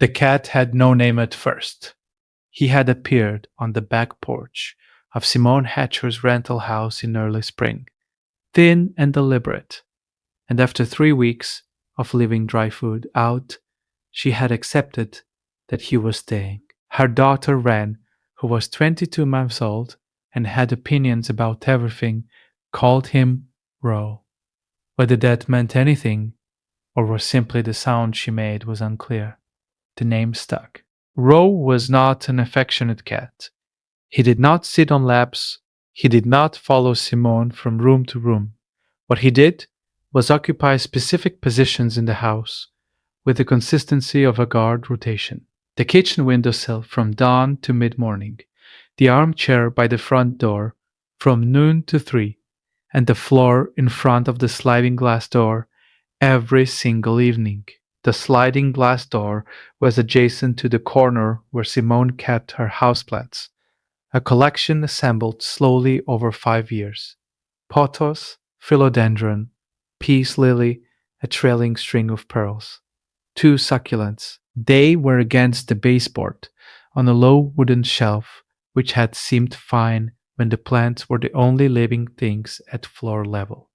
The cat had no name at first. He had appeared on the back porch of Simone Hatcher's rental house in early spring, thin and deliberate, and after 3 weeks of leaving dry food out, she had accepted that he was staying. Her daughter Wren, who was 22 months old and had opinions about everything, called him Ro. Whether that meant anything or was simply the sound she made was unclear. The name stuck. Ro was not an affectionate cat. He did not sit on laps. He did not follow Simone from room to room. What he did was occupy specific positions in the house with the consistency of a guard rotation. The kitchen windowsill from dawn to mid morning, the armchair by the front door from noon to 3, and the floor in front of the sliding glass door every single evening. The sliding glass door was adjacent to the corner where Simone kept her houseplants, a collection assembled slowly over 5 years. Pothos, philodendron, peace lily, a trailing string of pearls. 2 succulents. They were against the baseboard, on a low wooden shelf which had seemed fine when the plants were the only living things at floor level.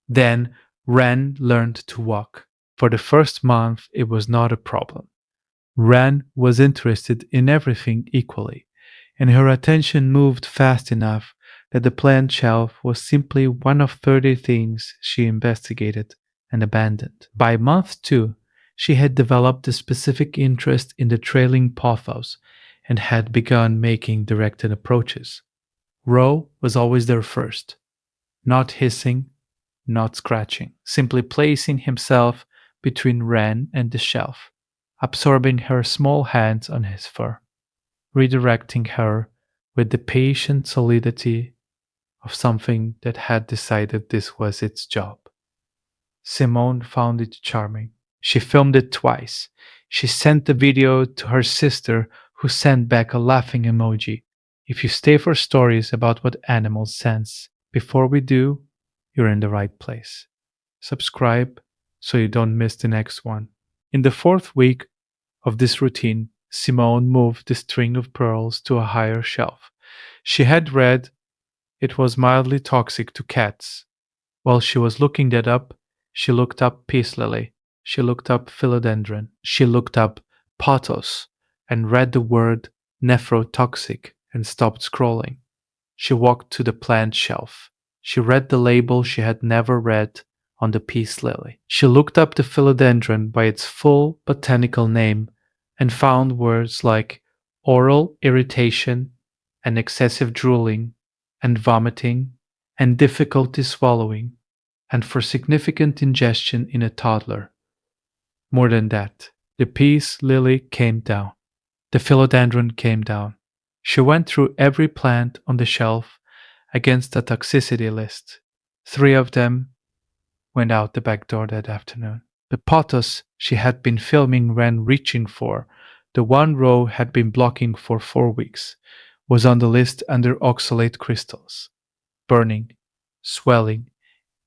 Then Wren learned to walk. For the first month, it was not a problem. Wren was interested in everything equally, and her attention moved fast enough that the plant shelf was simply one of 30 things she investigated and abandoned. By month 2, she had developed a specific interest in the trailing pothos and had begun making directed approaches. Ro was always there first, not hissing, not scratching, simply placing himself between Wren and the shelf, absorbing her small hands on his fur, redirecting her with the patient solidity of something that had decided this was its job. Simone found it charming. She filmed it twice. She sent the video to her sister, who sent back a laughing emoji. If you stay for stories about what animals sense before we do, you're in the right place. Subscribe so you don't miss the next one. In the 4th week of this routine, Simone moved the string of pearls to a higher shelf. She had read it was mildly toxic to cats. While she was looking that up, she looked up peace lily. She looked up philodendron. She looked up pothos and read the word nephrotoxic and stopped scrolling. She walked to the plant shelf. She read the label she had never read on the peace lily. She looked up the philodendron by its full botanical name and found words like oral irritation and excessive drooling and vomiting and difficulty swallowing and for significant ingestion in a toddler. More than that, the peace lily came down. The philodendron came down. She went through every plant on the shelf against a toxicity list. 3 of them went out the back door that afternoon. The pothos she had been filming Wren reaching for, the one Ro had been blocking for 4 weeks, was on the list under oxalate crystals, burning, swelling,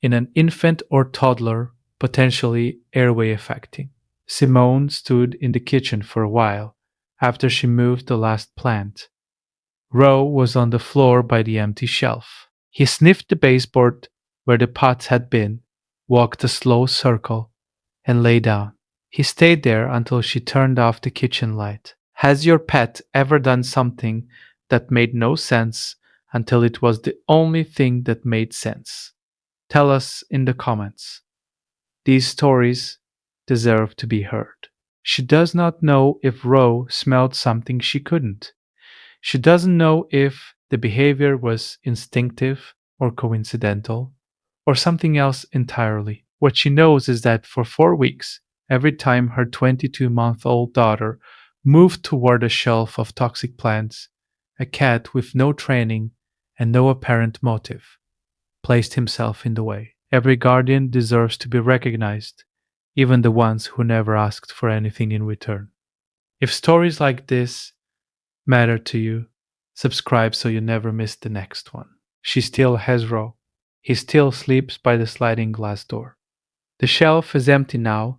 in an infant or toddler, potentially airway affecting. Simone stood in the kitchen for a while after she moved the last plant. Ro was on the floor by the empty shelf. He sniffed the baseboard where the pots had been, walked a slow circle, and lay down. He stayed there until she turned off the kitchen light. Has your pet ever done something that made no sense until it was the only thing that made sense? Tell us in the comments. These stories deserve to be heard. She does not know if Ro smelled something she couldn't. She doesn't know if the behavior was instinctive or coincidental or something else entirely. What she knows is that for 4 weeks, every time her 22-month-old daughter moved toward a shelf of toxic plants, a cat with no training and no apparent motive placed himself in the way. Every guardian deserves to be recognized, even the ones who never asked for anything in return. If stories like this matter to you, subscribe so you never miss the next one. She still has Ro. He still sleeps by the sliding glass door. The shelf is empty now,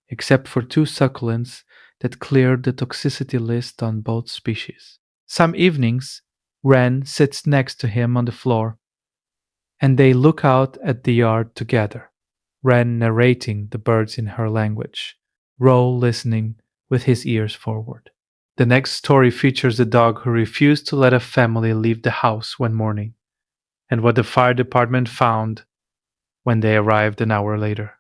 except for 2 succulents that cleared the toxicity list on both species. Some evenings, Wren sits next to him on the floor, and they look out at the yard together, Wren narrating the birds in her language, Ro listening with his ears forward. The next story features the dog who refused to let a family leave the house one morning, and what the fire department found when they arrived an hour later.